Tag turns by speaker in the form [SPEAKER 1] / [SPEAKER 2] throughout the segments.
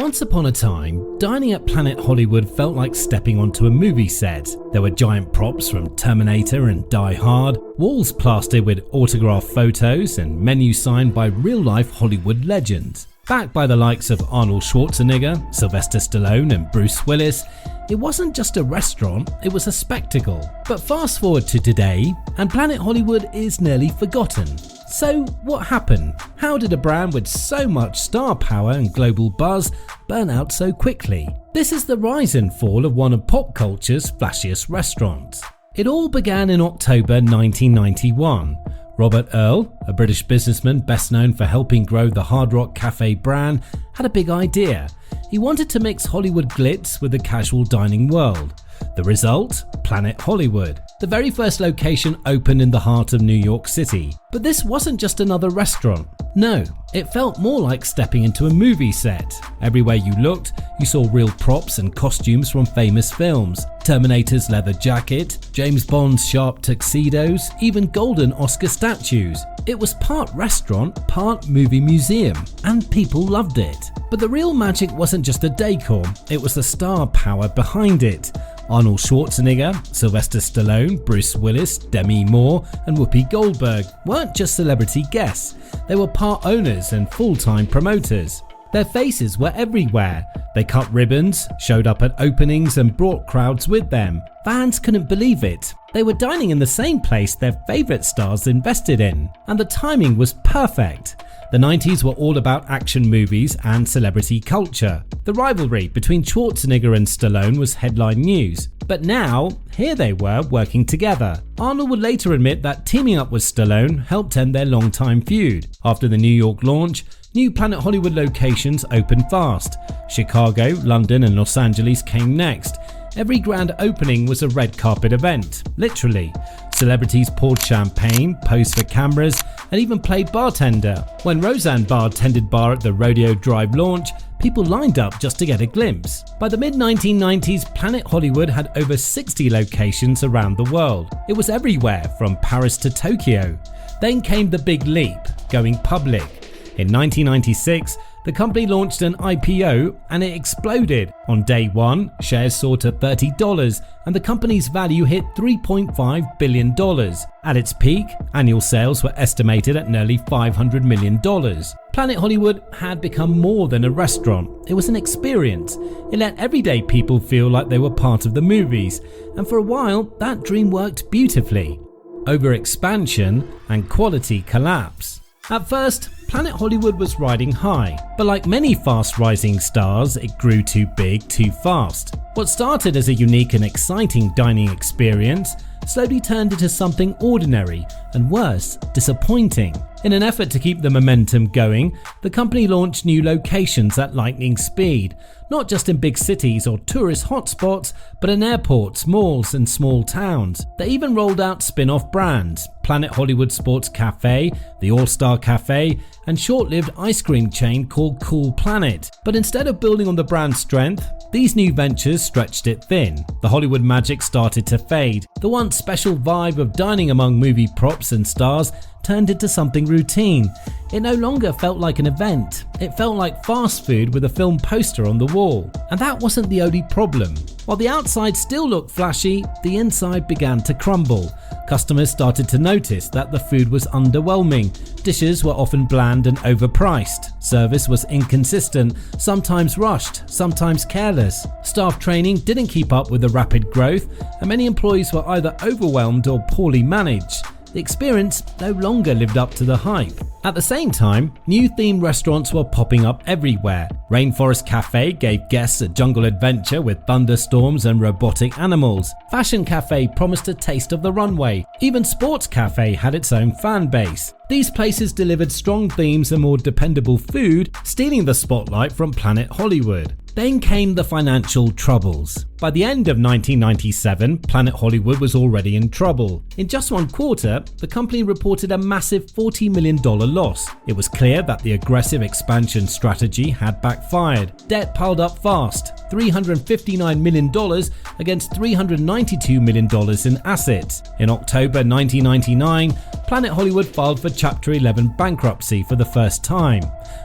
[SPEAKER 1] Once upon a time, dining at Planet Hollywood felt like stepping onto a movie set. There were giant props from Terminator and Die Hard, walls plastered with autographed photos, and menus signed by real-life Hollywood legends. Backed by the likes of Arnold Schwarzenegger, Sylvester Stallone and Bruce Willis, it wasn't just a restaurant, it was a spectacle. But fast forward to today, and Planet Hollywood is nearly forgotten. So what happened? How did a brand with so much star power and global buzz burn out so quickly? This is the rise and fall of one of pop culture's flashiest restaurants. It all began in October 1991. Robert Earl, a British businessman best known for helping grow the Hard Rock Cafe brand, had a big idea. He wanted to mix Hollywood glitz with the casual dining world. The result? Planet Hollywood. The very first location opened in the heart of New York City. But this wasn't just another restaurant. No, it felt more like stepping into a movie set. Everywhere you looked, you saw real props and costumes from famous films. Terminator's leather jacket, James Bond's sharp tuxedos, even golden Oscar statues. It was part restaurant, part movie museum, and people loved it. But the real magic wasn't just the decor, it was the star power behind it. Arnold Schwarzenegger, Sylvester Stallone, Bruce Willis, Demi Moore, and Whoopi Goldberg weren't just celebrity guests, they were part owners and full-time promoters. Their faces were everywhere. They cut ribbons, showed up at openings and brought crowds with them. Fans couldn't believe it. They were dining in the same place their favourite stars invested in, and the timing was perfect. The 90s were all about action movies and celebrity culture. The rivalry between Schwarzenegger and Stallone was headline news. But now, here they were working together. Arnold would later admit that teaming up with Stallone helped end their long-time feud. After the New York launch, new Planet Hollywood locations opened fast. Chicago, London and Los Angeles came next. Every grand opening was a red carpet event, literally. Celebrities poured champagne, posed for cameras, and even played bartender. When Roseanne bartended bar at the Rodeo Drive launch, people lined up just to get a glimpse. By the mid-1990s, Planet Hollywood had over 60 locations around the world. It was everywhere, from Paris to Tokyo. Then came the big leap, going public. In 1996, the company launched an IPO and it exploded. On day one, shares soared to $30 and the company's value hit $3.5 billion. At its peak, annual sales were estimated at nearly $500 million. Planet Hollywood had become more than a restaurant. It was an experience. It let everyday people feel like they were part of the movies, and for a while, that dream worked beautifully. Overexpansion and quality collapse. At first, Planet Hollywood was riding high, but like many fast-rising stars, it grew too big too fast. What started as a unique and exciting dining experience slowly turned into something ordinary and worse, disappointing. In an effort to keep the momentum going, the company launched new locations at lightning speed, not just in big cities or tourist hotspots, but in airports, malls and small towns. They even rolled out spin-off brands, Planet Hollywood Sports Cafe, the All-Star Cafe, and short-lived ice cream chain called Cool Planet. But instead of building on the brand's strength, these new ventures stretched it thin. The Hollywood magic started to fade. The once special vibe of dining among movie props and stars turned into something routine. It no longer felt like an event. It felt like fast food with a film poster on the wall. And that wasn't the only problem. While the outside still looked flashy, the inside began to crumble. Customers started to notice that the food was underwhelming. Dishes were often bland and overpriced. Service was inconsistent, sometimes rushed, sometimes careless. Staff training didn't keep up with the rapid growth, and many employees were either overwhelmed or poorly managed. The experience no longer lived up to the hype. At the same time, new themed restaurants were popping up everywhere. Rainforest Cafe gave guests a jungle adventure with thunderstorms and robotic animals. Fashion Cafe promised a taste of the runway. Even Sports Cafe had its own fan base. These places delivered strong themes and more dependable food, stealing the spotlight from Planet Hollywood. Then came the financial troubles. By the end of 1997, Planet Hollywood was already in trouble. In just one quarter, the company reported a massive $40 million loss. It was clear that the aggressive expansion strategy had backfired. Debt piled up fast, $359 million against $392 million in assets. In October 1999, Planet Hollywood filed for Chapter 11 bankruptcy for the first time.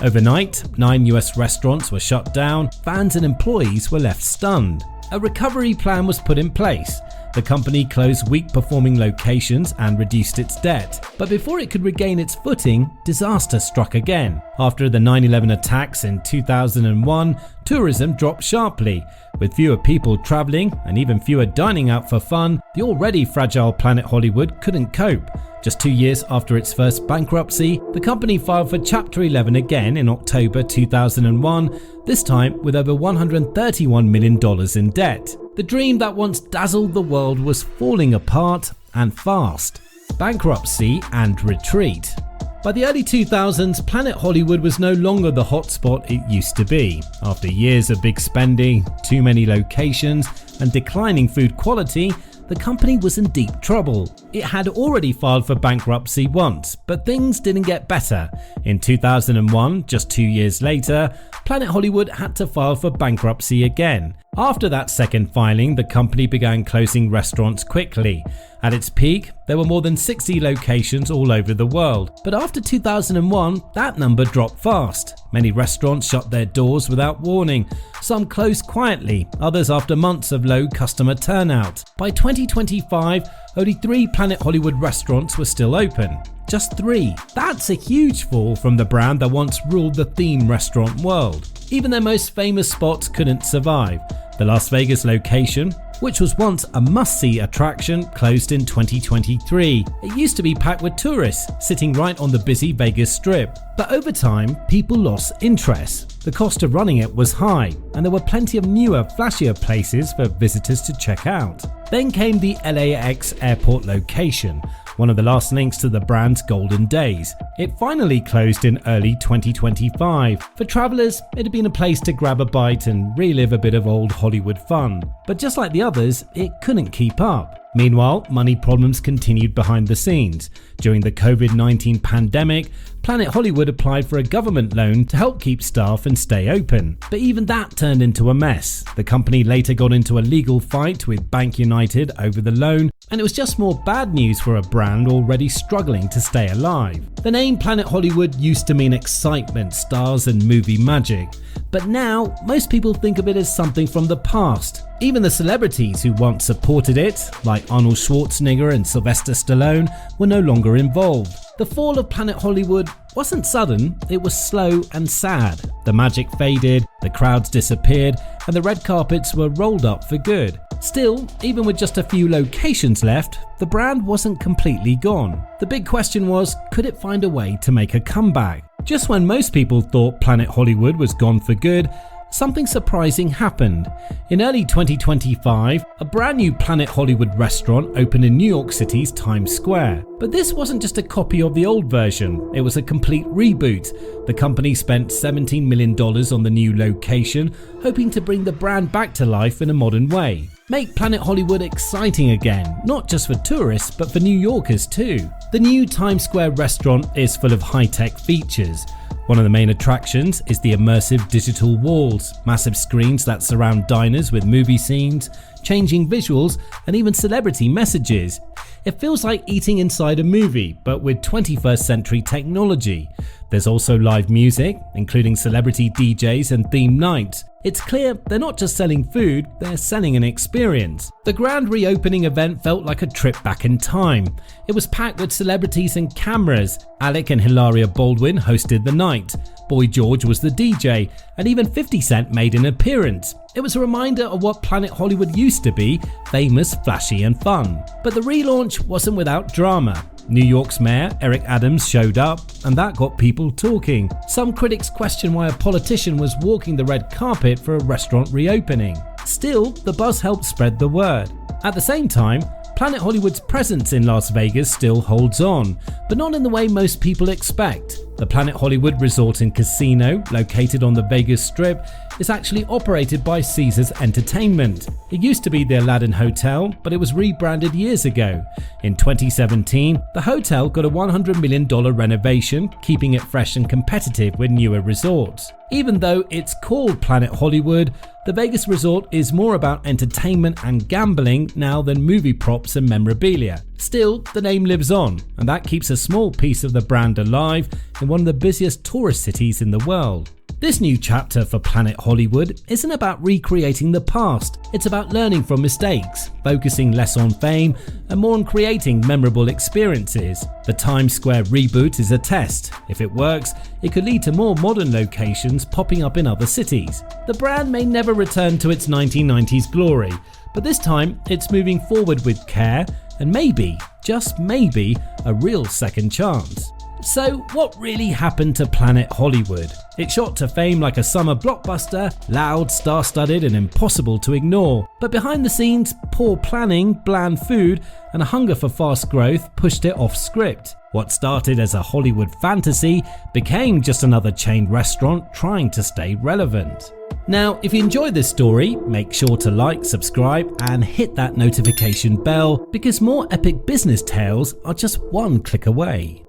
[SPEAKER 1] Overnight, 9 US restaurants were shut down, fans and employees were left stunned. A recovery plan was put in place. The company closed weak-performing locations and reduced its debt. But before it could regain its footing, disaster struck again. After the 9/11 attacks in 2001, tourism dropped sharply. With fewer people traveling and even fewer dining out for fun, the already fragile Planet Hollywood couldn't cope. Just 2 years after its first bankruptcy, the company filed for Chapter 11 again in October 2001, this time with over $131 million in debt. The dream that once dazzled the world was falling apart, and fast. Bankruptcy and retreat. By the early 2000s, Planet Hollywood was no longer the hotspot it used to be. After years of big spending, too many locations, and declining food quality, the company was in deep trouble. It had already filed for bankruptcy once, but things didn't get better. In 2001, just 2 years later, Planet Hollywood had to file for bankruptcy again. After that second filing, the company began closing restaurants quickly. At its peak, there were more than 60 locations all over the world. But after 2001, that number dropped fast. Many restaurants shut their doors without warning. Some closed quietly, others after months of low customer turnout. By 2025, only 3 Planet Hollywood restaurants were still open. Just 3. That's a huge fall from the brand that once ruled the theme restaurant world. Even their most famous spots couldn't survive. The Las Vegas location, which was once a must-see attraction, closed in 2023. It used to be packed with tourists, sitting right on the busy Vegas Strip. But over time, people lost interest. The cost of running it was high, and there were plenty of newer, flashier places for visitors to check out. Then came the LAX airport location, one of the last links to the brand's golden days. It finally closed in early 2025. For travelers, it had been a place to grab a bite and relive a bit of old Hollywood fun. But just like the others, it couldn't keep up. Meanwhile, money problems continued behind the scenes. During the COVID-19 pandemic, Planet Hollywood applied for a government loan to help keep staff and stay open. But even that turned into a mess. The company later got into a legal fight with Bank United over the loan, and it was just more bad news for a brand already struggling to stay alive. The name Planet Hollywood used to mean excitement, stars and movie magic. But now, most people think of it as something from the past. Even the celebrities who once supported it, like Arnold Schwarzenegger and Sylvester Stallone, were no longer involved. The fall of Planet Hollywood wasn't sudden, it was slow and sad. The magic faded, the crowds disappeared, and the red carpets were rolled up for good. Still, even with just a few locations left, the brand wasn't completely gone. The big question was, could it find a way to make a comeback? Just when most people thought Planet Hollywood was gone for good, something surprising happened. In early 2025, a brand new Planet Hollywood restaurant opened in New York City's Times Square. But this wasn't just a copy of the old version, it was a complete reboot. The company spent $17 million on the new location, hoping to bring the brand back to life in a modern way. Make Planet Hollywood exciting again, not just for tourists, but for New Yorkers too. The new Times Square restaurant is full of high-tech features. One of the main attractions is the immersive digital walls, massive screens that surround diners with movie scenes, changing visuals, and even celebrity messages. It feels like eating inside a movie, but with 21st century technology. There's also live music, including celebrity DJs and themed nights. It's clear they're not just selling food, they're selling an experience. The grand reopening event felt like a trip back in time. It was packed with celebrities and cameras. Alec and Hilaria Baldwin hosted the night. Boy George was the DJ, and even 50 Cent made an appearance. It was a reminder of what Planet Hollywood used to be, famous, flashy and fun. But the relaunch wasn't without drama. New York's mayor, Eric Adams, showed up, and that got people talking. Some critics questioned why a politician was walking the red carpet for a restaurant reopening. Still, the buzz helped spread the word. At the same time, Planet Hollywood's presence in Las Vegas still holds on, but not in the way most people expect. The Planet Hollywood Resort and Casino, located on the Vegas Strip, is actually operated by Caesars Entertainment. It used to be the Aladdin Hotel, but it was rebranded years ago. In 2017, the hotel got a $100 million renovation, keeping it fresh and competitive with newer resorts. Even though it's called Planet Hollywood, the Vegas Resort is more about entertainment and gambling now than movie props and memorabilia. Still, the name lives on, and that keeps a small piece of the brand alive in one of the busiest tourist cities in the world. This new chapter for Planet Hollywood isn't about recreating the past, it's about learning from mistakes, focusing less on fame and more on creating memorable experiences. The Times Square reboot is a test. If it works, it could lead to more modern locations popping up in other cities. The brand may never return to its 1990s glory, but this time it's moving forward with care and maybe, just maybe, a real second chance. So what really happened to Planet Hollywood? It shot to fame like a summer blockbuster, loud, star-studded and impossible to ignore. But behind the scenes, poor planning, bland food and a hunger for fast growth pushed it off script. What started as a Hollywood fantasy became just another chain restaurant trying to stay relevant. Now, if you enjoyed this story, make sure to like, subscribe and hit that notification bell because more epic business tales are just one click away.